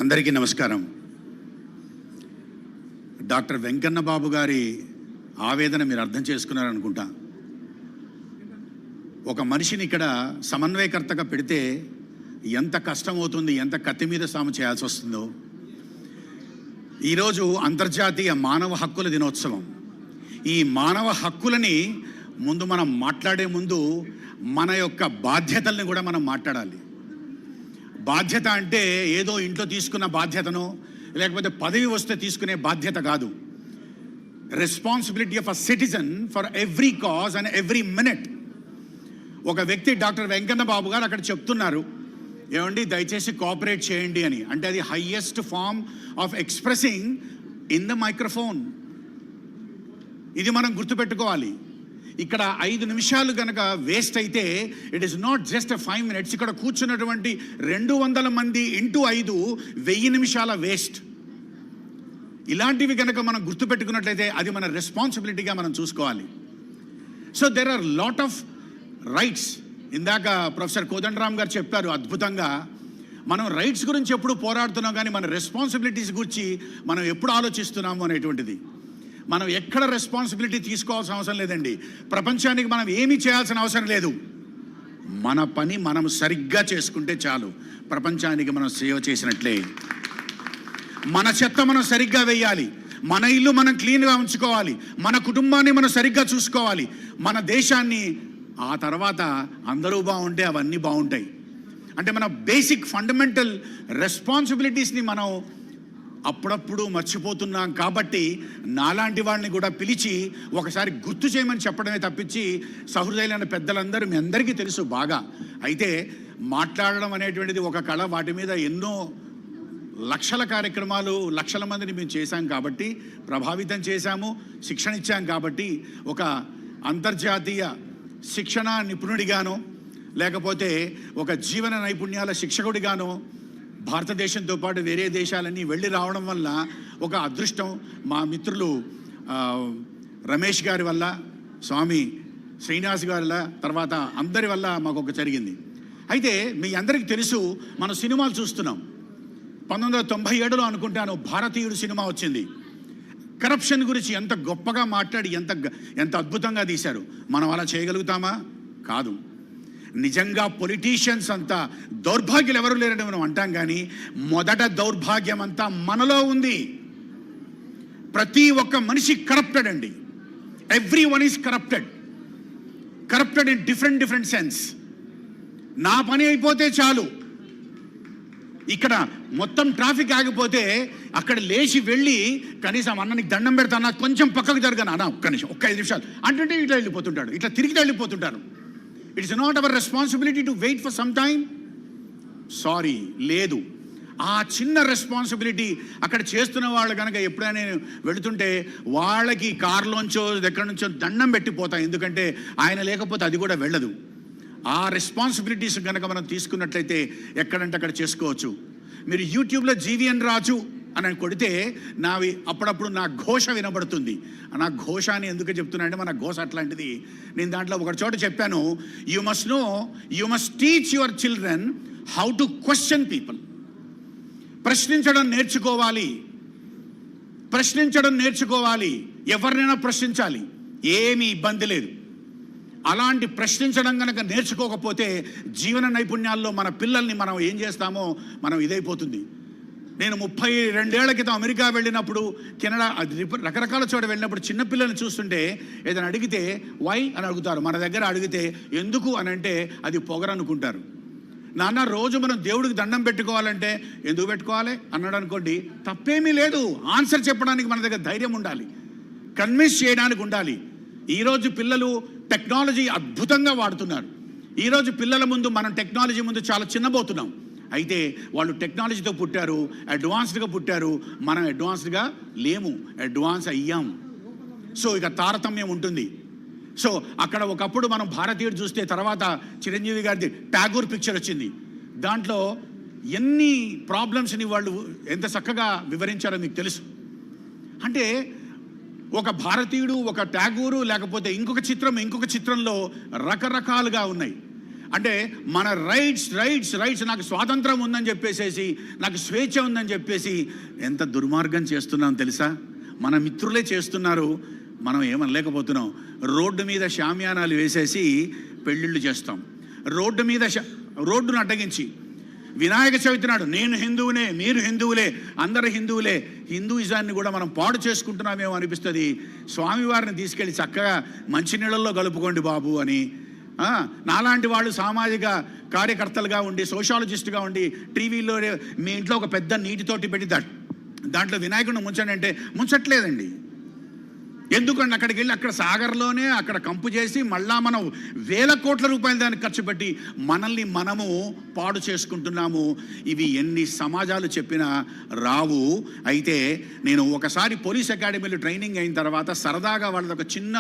అందరికీ నమస్కారం. డాక్టర్ వెంకన్న బాబు గారి ఆవేదన మీరు అర్థం చేసుకున్నారనుకుంటా. ఒక మనిషిని ఇక్కడ సమన్వయకర్తగా పెడితే ఎంత కష్టమవుతుంది, ఎంత కత్తి మీద సాము చేయాల్సి వస్తుందో. ఈరోజు అంతర్జాతీయ మానవ హక్కుల దినోత్సవం. ఈ మానవ హక్కులని మనం మాట్లాడే ముందు మన యొక్క బాధ్యతల్ని కూడా మనం మాట్లాడాలి. బాధ్యత అంటే ఏదో ఇంట్లో తీసుకున్న బాధ్యతనో లేకపోతే పదవి వస్తే తీసుకునే బాధ్యత కాదు. Responsibility of a citizen for every cause and every minute. ఒక వ్యక్తి డాక్టర్ వెంకన్న బాబు గారు అక్కడ చెప్తున్నారు, ఏమండి దయచేసి కోఆపరేట్ చేయండి అని. అంటే అది highest form of expressing in the microphone. ఇది మనం గుర్తుపెట్టుకోవాలి. ఇక్కడ 5 నిమిషాలు కనుక వేస్ట్ అయితే it is not just 5 minutes. ఇక్కడ కూర్చున్నటువంటి 200 మంది ఇంటూ 5 1000 నిమిషాల వేస్ట్. ఇలాంటివి కనుక మనం గుర్తుపెట్టుకున్నట్లయితే అది మన రెస్పాన్సిబిలిటీగా మనం చూసుకోవాలి. So there are lot of rights. ఇందాక ప్రొఫెసర్ కోదండరామ్ గారు చెప్పారు అద్భుతంగా. మనం రైట్స్ గురించి ఎప్పుడు పోరాడుతున్నాం, కానీ మన రెస్పాన్సిబిలిటీస్ గురించి మనం ఎప్పుడు ఆలోచిస్తున్నాము అనేటువంటిది. మనం ఎక్కడ రెస్పాన్సిబిలిటీ తీసుకోవాల్సిన అవసరం లేదండి. ప్రపంచానికి మనం ఏమీ చేయాల్సిన అవసరం లేదు. మన పని మనం సరిగ్గా చేసుకుంటే చాలు. ప్రపంచానికి మనం సేవ చేసినట్లే. మన చెత్త మనం సరిగ్గా వేయాలి, మన ఇల్లు మనం క్లీన్గా ఉంచుకోవాలి, మన కుటుంబాన్ని మనం సరిగ్గా చూసుకోవాలి, మన దేశాన్ని. ఆ తర్వాత అందరూ బాగుంటే అవన్నీ బాగుంటాయి. అంటే మన బేసిక్ ఫండమెంటల్ రెస్పాన్సిబిలిటీస్ని మనం అప్పుడప్పుడు మర్చిపోతున్నాం. కాబట్టి నాలాంటి వాళ్ళని కూడా పిలిచి ఒకసారి గుర్తు చేయమని చెప్పడమే తప్పించి, సహృదయులైన పెద్దలందరూ మీ అందరికీ తెలుసు బాగా. అయితే మాట్లాడడం అనేటువంటిది ఒక కళ. వాటి మీద ఎన్నో లక్షల కార్యక్రమాలు, లక్షల మందిని మేము చేశాం కాబట్టి, ప్రభావితం చేశాము, శిక్షణ ఇచ్చాం కాబట్టి, ఒక అంతర్జాతీయ శిక్షణ నిపుణుడిగానో లేకపోతే ఒక జీవన నైపుణ్యాల శిక్షకుడిగానో భారతదేశంతో పాటు వేరే దేశాలన్నీ వెళ్ళి రావడం వల్ల ఒక అదృష్టం మా మిత్రులు రమేష్ గారి వల్ల, స్వామి శ్రీనివాస్ గారి వల్ల, తర్వాత అందరి వల్ల మాకు ఒక జరిగింది. అయితే మీ అందరికీ తెలుసు, మనం సినిమాలు చూస్తున్నాం. 1997లో అనుకుంటాను భారతీయుడు సినిమా వచ్చింది. కరప్షన్ గురించి ఎంత గొప్పగా మాట్లాడి ఎంత అద్భుతంగా తీశారు. మనం అలా చేయగలుగుతామా? కాదు. నిజంగా పొలిటీషియన్స్ అంతా దౌర్భాగ్యులు ఎవరు లేరని మనం అంటాం, కానీ మొదట దౌర్భాగ్యం అంతా మనలో ఉంది. ప్రతి ఒక్క మనిషి కరప్టెడ్ అండి. Every one is corrupted in different sense. నా పని అయిపోతే చాలు. ఇక్కడ మొత్తం ట్రాఫిక్ ఆగిపోతే అక్కడ లేచి వెళ్ళి కనీసం అన్ననికి దండం పెడతాను, కొంచెం పక్కకు జరగను అన్న, ఒక్క నిమిషం, ఒక్క 5 నిమిషాలు అంటే ఇట్లా వెళ్ళిపోతుంటాడు, ఇట్లా తిరిగి వెళ్ళిపోతుంటారు. It's not our responsibility to wait for some time. Sorry, లేదు. ఆ చిన్న రెస్పాన్సిబిలిటీ అక్కడ చేస్తున్న వాళ్ళు కనుక ఎప్పుడైనా నేను వెళుతుంటే వాళ్ళకి కారులోంచో ఎక్కడి నుంచో దండం పెట్టిపోతాం. ఎందుకంటే ఆయన లేకపోతే అది కూడా వెళ్ళదు. ఆ రెస్పాన్సిబిలిటీస్ కనుక మనం తీసుకున్నట్లయితే ఎక్కడంటే అక్కడ చేసుకోవచ్చు. మీరు యూట్యూబ్లో జీవీఎన్ రాజు అని కొడితే నావి అప్పుడప్పుడు నా ఘోష వినబడుతుంది. నా ఘోష అని ఎందుకు చెప్తున్నా అంటే మన ఘోష అట్లాంటిది. నేను దాంట్లో ఒక చోట చెప్పాను, you must teach your children how to question people. ప్రశ్నించడం నేర్చుకోవాలి. ఎవరినైనా ప్రశ్నించాలి, ఏమీ ఇబ్బంది లేదు. అలాంటి ప్రశ్నించడం కనుక నేర్చుకోకపోతే జీవన నైపుణ్యాల్లో మన పిల్లల్ని మనం ఏం చేస్తామో మనం ఇదైపోతుంది. నేను 32 ఏళ్ల క్రితం అమెరికా వెళ్ళినప్పుడు, కెనడా, రకరకాల చోట వెళ్ళినప్పుడు చిన్నపిల్లల్ని చూస్తుంటే ఏదైనా అడిగితే వై అని అడుగుతారు. మన దగ్గర అడిగితే ఎందుకు అని అంటే అది పొగరనుకుంటారు. నాన్న రోజు మనం దేవుడికి దండం పెట్టుకోవాలంటే ఎందుకు పెట్టుకోవాలి అన్నాడు అనుకోండి, తప్పేమీ లేదు. ఆన్సర్ చెప్పడానికి మన దగ్గర ధైర్యం ఉండాలి, కన్విన్స్ చేయడానికి ఉండాలి. ఈరోజు పిల్లలు టెక్నాలజీ అద్భుతంగా వాడుతున్నారు. ఈరోజు పిల్లల ముందు మనం టెక్నాలజీ ముందు చాలా చిన్నబోతున్నాం. అయితే వాళ్ళు టెక్నాలజీతో పుట్టారు, అడ్వాన్స్డ్గా పుట్టారు. మనం అడ్వాన్స్డ్గా లేము, అడ్వాన్స్ అయ్యాం. సో ఇక తారతమ్యం ఉంటుంది. సో అక్కడ ఒకప్పుడు మనం భారతీయుడు చూస్తే తర్వాత చిరంజీవి గారిది టాగూర్ పిక్చర్ వచ్చింది. దాంట్లో ఎన్ని ప్రాబ్లమ్స్ని వాళ్ళు ఎంత చక్కగా వివరించారో మీకు తెలుసు. అంటే ఒక భారతీయుడు, ఒక టాగూరు, లేకపోతే ఇంకొక చిత్రంలో రకరకాలుగా ఉన్నాయి. అంటే మన రైట్స్ నాకు స్వాతంత్రం ఉందని చెప్పేసేసి, నాకు స్వేచ్ఛ ఉందని చెప్పేసి ఎంత దుర్మార్గం చేస్తున్నాం తెలుసా? మన మిత్రులే చేస్తున్నారు, మనం ఏమనలేకపోతున్నాం. రోడ్డు మీద షామ్యానాలు వేసేసి పెళ్ళిళ్ళు చేస్తాం. రోడ్డును అడ్డగించి వినాయక చవితి నాడు నేను హిందువునే, మీరు హిందువులే, అందరు హిందువులే, హిందూయిజాన్ని కూడా మనం పాడు చేసుకుంటున్నామేమో అనిపిస్తుంది. స్వామివారిని తీసుకెళ్ళి చక్కగా మంచినీళ్ళల్లో కలుపుకోండి బాబు అని నాలాంటి వాళ్ళు సామాజిక కార్యకర్తలుగా ఉండి, సోషాలజిస్ట్గా ఉండి, టీవీలో మీ ఇంట్లో ఒక పెద్ద నీటితోటి పెట్టి దాంట్లో వినాయకుడిని ముంచండి అంటే ముంచట్లేదండి. ఎందుకంటే అక్కడికి వెళ్ళి అక్కడ సాగర్లోనే అక్కడ కంపు చేసి మళ్ళా మనం వేల కోట్ల రూపాయలు దానికి ఖర్చు పెట్టి మనల్ని మనము పాడు చేసుకుంటున్నాము. ఇవి ఎన్ని సమాజాలు చెప్పినా రావు. అయితే నేను ఒకసారి పోలీస్ అకాడమీలో ట్రైనింగ్ అయిన తర్వాత సరదాగా వాళ్ళది ఒక చిన్న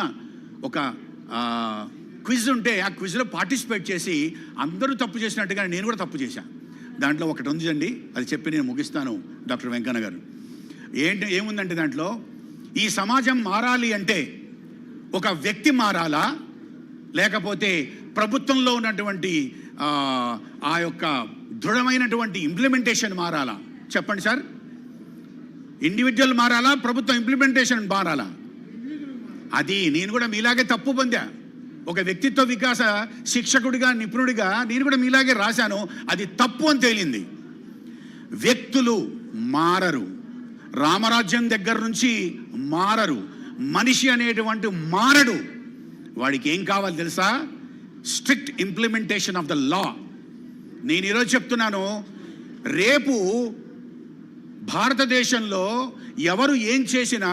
క్విజ్ ఉంటే ఆ క్విజ్లో పార్టిసిపేట్ చేసి అందరూ తప్పు చేసినట్టుగా నేను కూడా తప్పు చేశాను. దాంట్లో ఒకటి ఉందండి, అది చెప్పి నేను ముగిస్తాను. డాక్టర్ వెంకన్న గారు, ఏముందంటే దాంట్లో, ఈ సమాజం మారాలి అంటే ఒక వ్యక్తి మారాలా, లేకపోతే ప్రభుత్వంలో ఉన్నటువంటి ఆ యొక్క దృఢమైనటువంటి ఇంప్లిమెంటేషన్ మారాలా? చెప్పండి సార్. ఇండివిజువల్ మారాలా, ప్రభుత్వం ఇంప్లిమెంటేషన్ మారాలా? అది నేను కూడా మీలాగే తప్పు పొందా. ఒక వ్యక్తిత్వ వికాస శిక్షకుడిగా, నిపుణుడిగా నేను కూడా మీలాగే రాశాను. అది తప్పు అని తేలింది. వ్యక్తులు మారరు, రామరాజ్యం దగ్గర నుంచి మారరు, మనిషి అనేటువంటి మారడు. వాడికి ఏం కావాలి తెలుసా? Strict implementation of the law. నేను ఈరోజు చెప్తున్నాను, రేపు భారతదేశంలో ఎవరు ఏం చేసినా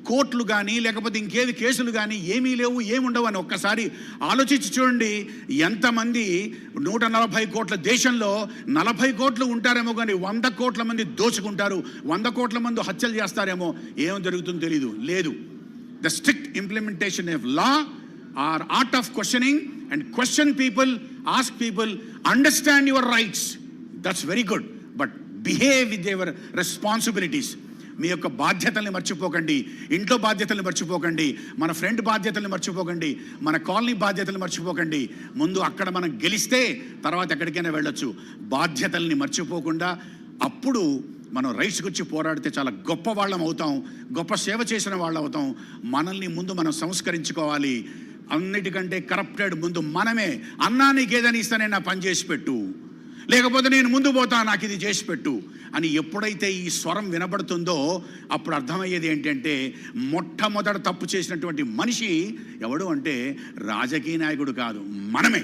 కోర్టులు కానీ లేకపోతే ఇంకేది కేసులు కానీ ఏమీ లేవు, ఏముండవు అని ఒక్కసారి ఆలోచించి చూడండి. ఎంతమంది 140 కోట్ల దేశంలో 40 కోట్లు ఉంటారేమో కానీ 100 కోట్ల మంది దోచుకుంటారు, 100 కోట్ల మంది హత్యలు చేస్తారేమో. ఏం జరుగుతుందో తెలీదు. లేదు, the strict implementation of law or art of questioning and question people, ask people, understand your rights. That's very good, but behave with your responsibilities. మీ యొక్క బాధ్యతల్ని మర్చిపోకండి, ఇంట్లో బాధ్యతల్ని మర్చిపోకండి, మన ఫ్రెండ్ బాధ్యతల్ని మర్చిపోకండి, మన కాలనీ బాధ్యతల్ని మర్చిపోకండి. ముందు అక్కడ మనం గెలిస్తే తర్వాత ఎక్కడికైనా వెళ్ళొచ్చు. బాధ్యతల్ని మర్చిపోకుండా అప్పుడు మనం రైట్స్ గురించి పోరాడితే చాలా గొప్ప వాళ్ళం అవుతాం, గొప్ప సేవ చేసిన వాళ్ళు అవుతాం. మనల్ని ముందు మనం సంస్కరించుకోవాలి. అన్నిటికంటే కరప్టెడ్ ముందు మనమే. అన్నా నీకు ఏదని ఇస్తానే నా పని చేసి పెట్టు, లేకపోతే నేను ముందు పోతా, నాకు ఇది చేసి పెట్టు అని ఎప్పుడైతే ఈ స్వరం వినబడుతుందో అప్పుడు అర్థమయ్యేది ఏంటంటే, మొట్టమొదట తప్పు చేసినటువంటి మనిషి ఎవడు అంటే రాజకీయ నాయకుడు కాదు, మనమే.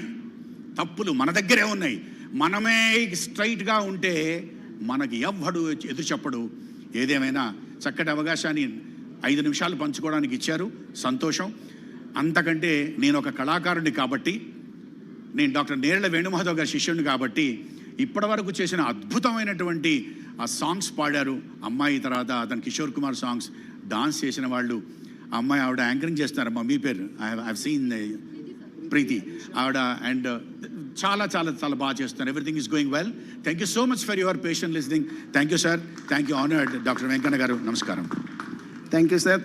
తప్పులు మన దగ్గరే ఉన్నాయి. మనమే స్ట్రైట్గా ఉంటే మనకి ఎవ్వడు ఎదురు చెప్పడు. ఏదేమైనా చక్కటి అవకాశాన్ని 5 నిమిషాలు పంచుకోవడానికి ఇచ్చారు, సంతోషం. అంతకంటే నేను ఒక కళాకారుడిని కాబట్టి, నేను డాక్టర్ నేరళ వేణుమాధవ్ గారి శిష్యుడిని కాబట్టి ఇప్పటివరకు చేసిన అద్భుతమైనటువంటి ఆ సాంగ్స్ పాడారు. అమ్మాయి తర్వాత అతను కిషోర్ కుమార్ సాంగ్స్ డాన్స్ చేసిన వాళ్ళు. అమ్మాయి ఆవిడ యాంకరింగ్ చేస్తున్నారమ్మా, మీ పేరు ఐ సీన్ ప్రీతి ఆవిడ. అండ్ చాలా చాలా చాలా బాగా చేస్తున్నారు. Everything is going well. Thank you so much for your patient listening. Thank you sir, thank you honoured doctor Venkanna గారు. నమస్కారం. Thank you sir.